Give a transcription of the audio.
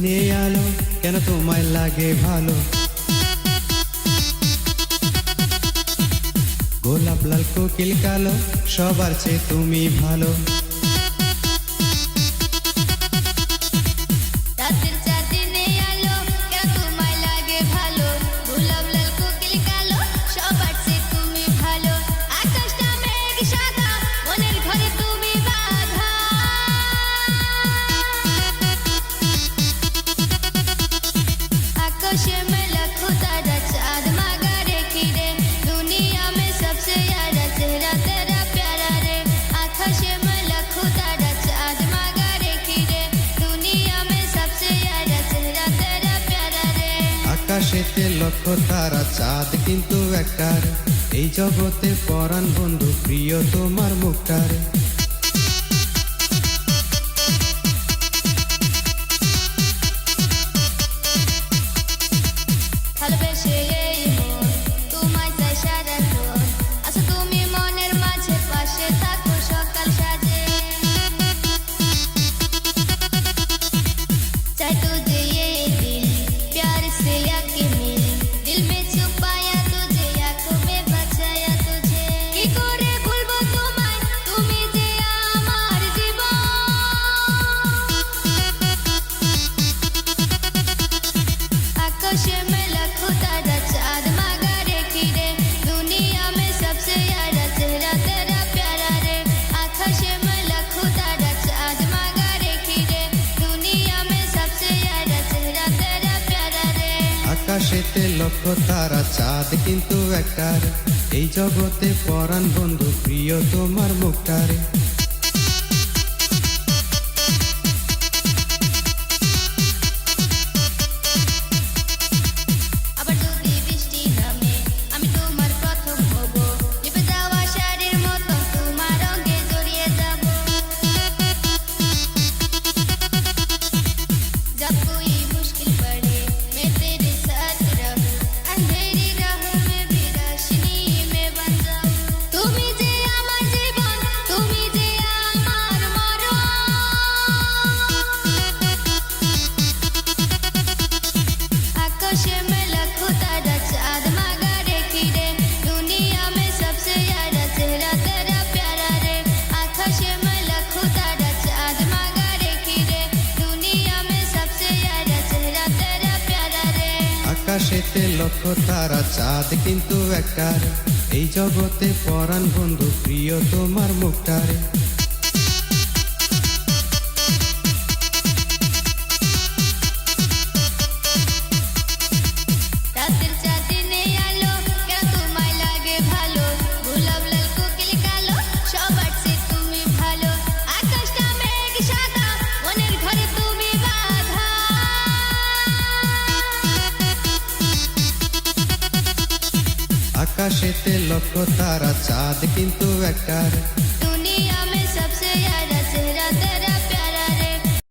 দিনে আলো কেন তোমায় লাগে ভালো গোলাপ লাল কোকিল কালো সবার চেয়ে তুমি ভালো রাতের চাঁদ দিনে আলো কেন তোমায় লাগে ভালো গোলাপ লাল কোকিল কালো সবার চেয়ে তুমি ভালো আকাশটা মেঘ সাদা মনের ঘরে তুমি বাঁধা आकाश में लाखों तारा चाँद मांगा रे खीरे दुनिया में सबसे यारा चेहरा तेरा प्यारा रे आकाश में लाखों तारा चाँद मांगा रे खीरे दुनिया में सबसे यारा चेहरा तेरा प्यारा रे আকাশেতে লক্ষ তারা চাঁদ কিন্তু একটার এই জগতে পরাণ বন্ধু প্রিয় তোমার মুখটার ভালোবেসে এই মন তোমায় চাই সারাক্ষণ আচ্ছা তুমি মনের মাঝে পাশে থাকো সকাল সাজে चाहे तुझे ये दिल प्यार से आके मिले दिल में छुपाया तुझे आंखों में बचाया तुझे की करे भूलबो तुम्हारे तुम्ही जे আমার জীবন आकाश में लाखों तारा चाँद मांगा रे खीरे दुनिया में सबसे यारा चेहरा तेरा प्यारा रे आकाश में लाखों तारा चाँद मांगा रे खीरे दुनिया में सबसे यारा चेहरा तेरा प्यारा रे আকাশেতে লক্ষ তারা চাঁদ কিন্তু একটার এই জগতে পরাণ বন্ধু প্রিয় তোমার মুখটার আবার যদি বৃষ্টি নামে আমি তোমার প্রথম হব লিপে যাওয়া শাড়ির মতো তোমার রঙে জড়িয়ে যাব जब कोई मुश्किल पड़े मैं तेरे साथ रहूं अंधेरी राहों में भी रोशनी में बन जाऊं তুমি যে আমার জীবন তুমি যে আমার মরণ आकाश में लाखों तारा चाँद मांगा रे खीरे दुनिया में सबसे यारा चेहरा तेरा प्यारा रे आकाश में लाखों तारा चाँद मांगा रे खीरे दुनिया में सबसे यारा चेहरा तेरा प्यारा रे আকাশেতে লক্ষ তারা চাঁদ কিন্তু একটার এই জগতে পরাণ বন্ধু প্রিয় তোমার মুখটার রাতের চাঁদ দিনে আলো কেন তোমায় লাগে ভালো গোলাপ লাল কোকিল কালো সবার চেয়ে তুমি ভালো আকাশটা মেঘ সাদা মনের ঘরে তুমি বাঁধা আকাশেতে লক্ষ তারা চাঁদ কিন্তু একটার दुनिया में सबसे यारा